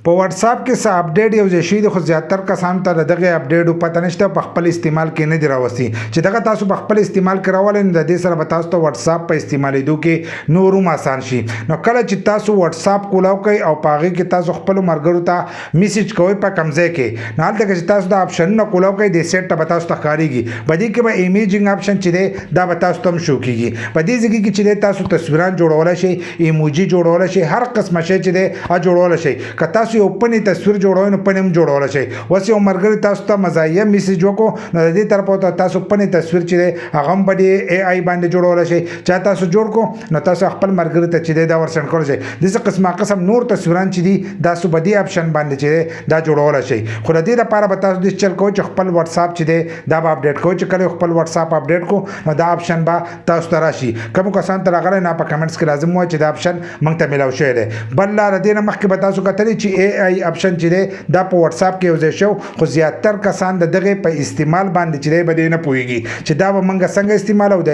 په واتس اپ کې څه اپډیټ یو ځای شي د خو زیاتر کسانو ته دغه اپډیټ پته نشته په خپل استعمال کې نه دی راوستي چې دغه تاسو په خپل استعمال کې راولئ نو د دې سره به تاسو ته واتس اپ په استعمالېدو کې نور هم آسان شي نو کله چې تاسو واتس اپ کولاو کوئ او په هغې کې تاسو خپلو ملګرو ته میسج کوئ په کوم ځای کې نو هلته چې تاسو د اپشنونه کولاو کوئ د سیټ ته به تاسو ته ښکارېږي په دې کې به ایمیجنګ اپشن چې دی دا به تاسو ته هم شو کېږي په دې ځای کې چې دی تاسو تصویران جوړولی شئ ایموجي جوړولی شئ هر قسمه شی چې دی جوړولی شئ که تاسو یو پنې تصویر جوړوئ نو پنې هم جوړولی شئ اوس یو ملګري تاسو ته مزاحیه میسج وکړو نو د دې طرفه ته تاسو پنې تصویر چې دی هغه هم په دې اے آی باندې جوړولی شئ چا تاسو جوړ کړو نو تاسو خپل ملګري ته چې دی دا ورسند کولی شئ داسې قسمه قسم نور تصویران چې دي تاسو په دې اپشن باندې چې دی دا جوړولی شئ خو د دې لپاره به تاسو داسې چل کوئ چې خپل واتس اپ چې دی دا به اپډیټ کوئ چې کله خپل واتس اپ اپډیټ کړو نو دا اپشن به تاسو ته راشي کومو کسانو ته راغلی نه په کمنټس کې لازم ووایي چې دا اپشن موږ ته میلاو شوی دی بل لاره دې نه مخکې به تاسو کتلی چې اے آی اپشن چې دی دا په واتس اپ کې یو ځای شو خو زیاتر کسان د دغې په استعمال باندې چې دی به دې نه پوهېږي چې دا به موږ څنګه استعمالو د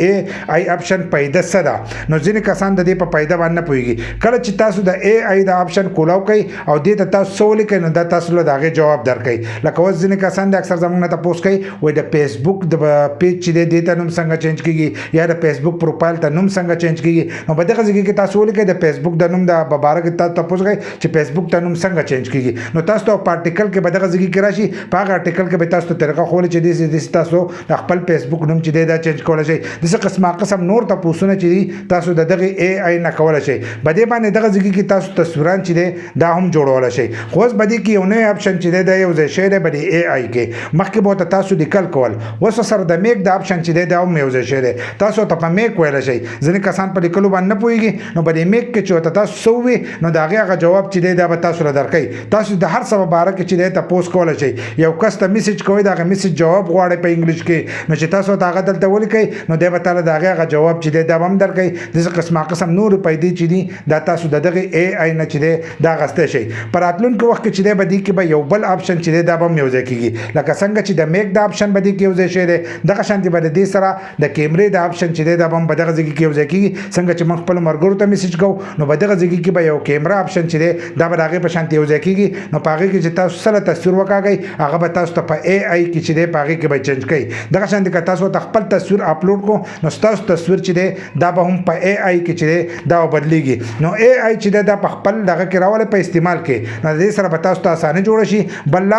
اے آی اپشن فایده څه ده نو ځینې کسان د دې په فایده باندې نه پوهېږي کله چې تاسو د اے آی د اپشن کولاو کوئ او دې ته تاسو څه ولیکئ نو دا تاسو له د هغې جواب درکوي لکه اوس ځینې کسان د اکثر زموږ نه تپوس کوي وایي د فیسبوک د پیج چې دی دې ته نوم څنګه چینج کېږي یا د فیسبوک پروفایل ته نوم څنګه چینج کېږي نو په دغه ځای کې تاسو ولیکئ د فیسبوک د نوم د باره کې تاسو تپوس کوئ چې فیسبوک ته نوم څنګه چینج کېږي نو تاسو ته په آرټیکل کې به دغه ځای کې راشي په هغه آرټیکل کې به تاسو ته طریقه ښولي چې داسې تاسو د خپل فیسبوک نوم چې دی دا چینج کولی شئ داسې قسمه قسم نور تپوسونه چې دي تاسو د دغې اے آی نه کولی شئ په دې باندې دغه ځای کې تاسو تصویران چې دی دا هم جوړولی شئ خو اوس په دې کې یو نوی اپشن چې دی دا یو ځای شوی دی په دې اے آی کې مخکې به ورته تاسو لیکل کول اوس سره د میک د اپشن چې دی دا هم یو ځای شوی دی تاسو ته په میک ویلی شئ ځینې کسان په لیکلو باندې نه پوهېږي نو په دې میک کې چې ورته تاسو څه ووایي نو د هغې هغه جواب چې دی دا به تاسو له درکوي تاسو د هر څه په باره کې چې دی تپوس کولی شئ یو کس ته میسج کوئ د هغه میسج جواب غواړئ په انګلیش کې نو چې تاسو ته هغه دلته ولیکئ نو دی به تاله د هغې هغه جواب چې دی دا به هم درکوي داسې قسمه قسم نورې پیدې چې دي دا تاسو د دغې اے آی نه چې دی دا اخیستی شئ په راتلونکي وخت کې چې دی به دې کې به یو بل اپشن چې دی دا به هم یو ځای کېږي لکه څنګه چې د میک د اپشن به دې کې یو ځای شوی دی دغه شانتې به د دې سره د کیمرې د اپشن چې دی دا به هم په دغه ځای کې یو ځای کېږي څنګه چې موږ خپلو ملګرو ته میسج کوو نو په دغه ځای کې به یو کیمرا اپشن چې دی دا به د هغې په شانتې یو ځای کېږي نو په هغې کې چې تاسو سره تصویر وکاږئ هغه به تاسو ته په اے آی کې چې دی په هغې کې به چینج کوي دغه شانتې که تاسو ته خپل تصویر اپلوډ کړو نو ستاسو تصویر چې دی دا به هم په اے آی کې چې دی دا به بدلېږي نو اے آی چې دی دا په خپل دغه کې راولئ په استعمال کې نو د دې سره به تاسو ته اسانه جوړه شي بل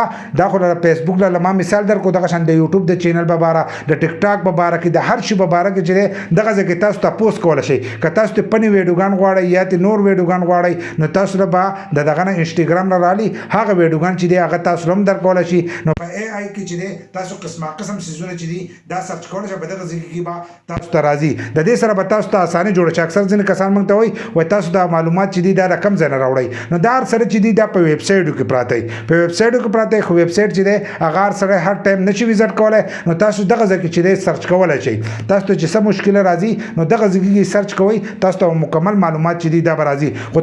دا خو د فیسبوک له ما مثال درکړو دغه شان د یوټیوب د چینل په باره د ټیک ټاک په باره کې د هر شي په باره کې چې دی دغه ځای کې تاسو ته پوسټ کولی شئ که تاسو ته پنې ویډیوګان غواړئ یا ته نور ویډیوګان غواړئ نو تاسو له به د دغه نه انسټاګرام نه رالي هغه ویډیوګان چې دی هغه تاسو هم درکولی شي نو په اے آی کې چې دی تاسو قسمه قسم څیزونه چې دي دا سرچ کولی شئ په دغه ځای کې به تاسو ته راځي د دې سره به تاسو ته اسانه جوړه شي اکثر ځینې کسان موږ ته وایي تاسو دا معلومات چې دي دا د کوم ځای نه راوړئ نو دا هر سره چې دي دا په ویب سایټو کې پراته وي په ویب سایټو کې پراته خو ویب سایټ چې دی هغه هر سره هر ټایم نشي وزټ کولی نو تاسو دغه ځای کې چې دی سرچ کولی شئ تاسو ته چې څه مشکله راځي نو دغه ځای کې سرچ کوئ تاسو ته مکمل معلومات چې دي دا به راځي